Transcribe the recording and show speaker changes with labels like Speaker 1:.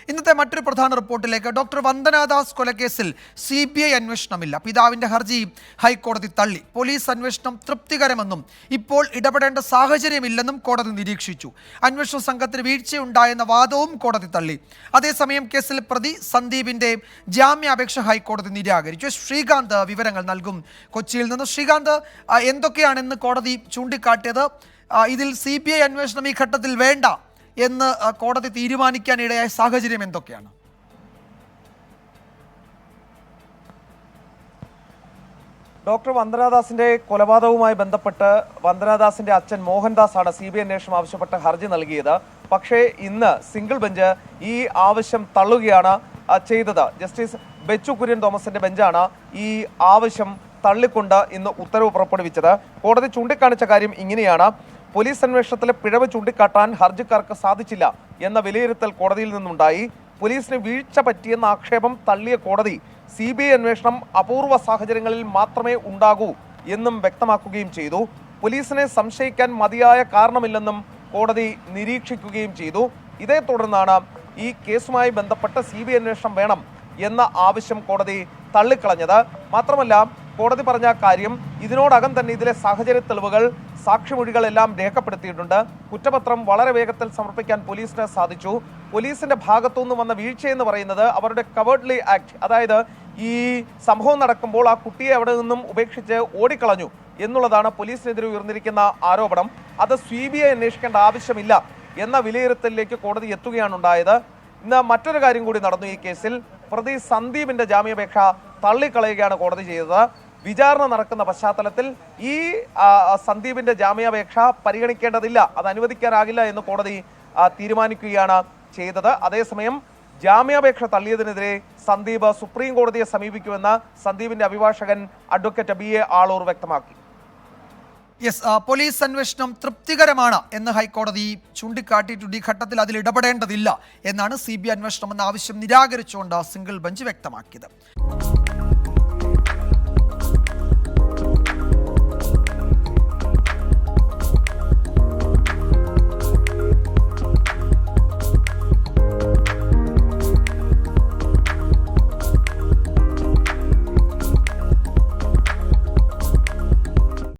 Speaker 1: ഇന്നത്തെ മറ്റൊരു പ്രധാന റിപ്പോർട്ടിലേക്ക്. Doctor Vandana Das കൊലക്കേസിൽ CBI അന്വേഷണമില്ല. പിതാവിന്റെ ഹർജി ഹൈക്കോടതി തള്ളി. പോലീസ് അന്വേഷണം തൃപ്തികരമെന്നും ഇപ്പോൾ ഇടപെടേണ്ട സാഹചര്യമില്ലെന്നും കോടതി നിരീക്ഷിച്ചു. അന്വേഷണ സംഘത്തിന് വീഴ്ചയുണ്ടായെന്ന വാദവും കോടതി തള്ളി. അതേസമയം കേസിൽ പ്രതി സന്ദീപിന്റെ ജാമ്യാപേക്ഷ ഹൈക്കോടതി നിരാകരിച്ചു. ശ്രീകാന്ത് വിവരങ്ങൾ നൽകും കൊച്ചിയിൽ നിന്ന്. ശ്രീകാന്ത്, എന്തൊക്കെയാണെന്ന് കോടതി ചൂണ്ടിക്കാട്ടിയത്? ഇതിൽ CBI അന്വേഷണം ഈ ഘട്ടത്തിൽ വേണ്ട എന്ന് കോടതി തീരുമാനിക്കാനിടയായ സാഹചര്യം എന്തൊക്കെയാണ്?
Speaker 2: ഡോക്ടർ വന്ദനാദാസിന്റെ കൊലപാതകവുമായി ബന്ധപ്പെട്ട് വന്ദനാദാസിന്റെ അച്ഛൻ മോഹൻദാസ് ആണ് CBI അന്വേഷണം ആവശ്യപ്പെട്ട് ഹർജി നൽകിയത്. പക്ഷേ ഇന്ന് സിംഗിൾ ബെഞ്ച് ഈ ആവശ്യം തള്ളുകയാണ് ചെയ്തത്. ജസ്റ്റിസ് ബെച്ചു കുര്യൻ തോമസിന്റെ ബെഞ്ചാണ് ഈ ആവശ്യം തള്ളിക്കൊണ്ട് ഇന്ന് ഉത്തരവ് പുറപ്പെടുവിച്ചത്. കോടതി ചൂണ്ടിക്കാണിച്ച കാര്യം ഇങ്ങനെയാണ്: പോലീസ് അന്വേഷണത്തിലെ പിഴവ് ചൂണ്ടിക്കാട്ടാൻ ഹർജിക്കാർക്ക് സാധിച്ചില്ല എന്ന വിലയിരുത്തൽ കോടതിയിൽ നിന്നുണ്ടായി. പോലീസിന് വീഴ്ച പറ്റിയെന്ന ആക്ഷേപം തള്ളിയ കോടതി CBI അന്വേഷണം അപൂർവ സാഹചര്യങ്ങളിൽ മാത്രമേ ഉണ്ടാകൂ എന്നും വ്യക്തമാക്കുകയും ചെയ്തു. പോലീസിനെ സംശയിക്കാൻ മതിയായ കാരണമില്ലെന്നും കോടതി നിരീക്ഷിക്കുകയും ചെയ്തു. ഇതേ തുടർന്നാണ് ഈ കേസുമായി ബന്ധപ്പെട്ട് CBI അന്വേഷണം വേണം എന്ന ആവശ്യം കോടതി തള്ളിക്കളഞ്ഞത്. മാത്രമല്ല, കോടതി പറഞ്ഞ കാര്യം ഇതിനോടകം തന്നെ ഇതിലെ സാഹചര്യ തെളിവുകൾ, സാക്ഷിമൊഴികളെല്ലാം രേഖപ്പെടുത്തിയിട്ടുണ്ട്. കുറ്റപത്രം വളരെ വേഗത്തിൽ സമർപ്പിക്കാൻ പോലീസിന് സാധിച്ചു. പോലീസിന്റെ ഭാഗത്തുനിന്ന് വന്ന വീഴ്ചയെന്ന് പറയുന്നത് അവരുടെ കവേർഡ്ലി ആക്ട്, അതായത് ഈ സംഭവം നടക്കുമ്പോൾ ആ കുട്ടിയെ അവിടെ നിന്നും ഉപേക്ഷിച്ച് ഓടിക്കളഞ്ഞു എന്നുള്ളതാണ് പോലീസിനെതിരെ ഉയർന്നിരിക്കുന്ന ആരോപണം. അത് CBI അന്വേഷിക്കേണ്ട ആവശ്യമില്ല എന്ന വിലയിരുത്തലിലേക്ക് കോടതി എത്തുകയാണ് ഉണ്ടായത്. ഇന്ന് മറ്റൊരു കാര്യം കൂടി നടന്നു. ഈ കേസിൽ പ്രതി സന്ദീപിന്റെ ജാമ്യാപേക്ഷ തള്ളിക്കളയുകയാണ് കോടതി ചെയ്തത്. വിചാരണ നടക്കുന്ന പശ്ചാത്തലത്തിൽ ഈ സന്ദീപിന്റെ ജാമ്യാപേക്ഷ പരിഗണിക്കേണ്ടതില്ല, അത് അനുവദിക്കാനാകില്ല എന്ന് കോടതി തീരുമാനിക്കുകയാണ് ചെയ്തത്. അതേസമയം ജാമ്യാപേക്ഷ തള്ളിയതിനെതിരെ സന്ദീപ് സുപ്രീം കോടതിയെ സമീപിക്കുമെന്ന് സന്ദീപിന്റെ അഭിഭാഷകൻ അഡ്വക്കേറ്റ് BA ആളൂർ വ്യക്തമാക്കി.
Speaker 1: പോലീസ് അന്വേഷണം തൃപ്തികരമാണ് എന്ന് ഹൈക്കോടതി ചൂണ്ടിക്കാട്ടിയിട്ടുണ്ട്. ഈ ഘട്ടത്തിൽ അതിൽ ഇടപെടേണ്ടതില്ല എന്നാണ് CBI അന്വേഷണം എന്ന ആവശ്യം നിരാകരിച്ചുകൊണ്ട് സിംഗിൾ ബെഞ്ച് വ്യക്തമാക്കിയത്.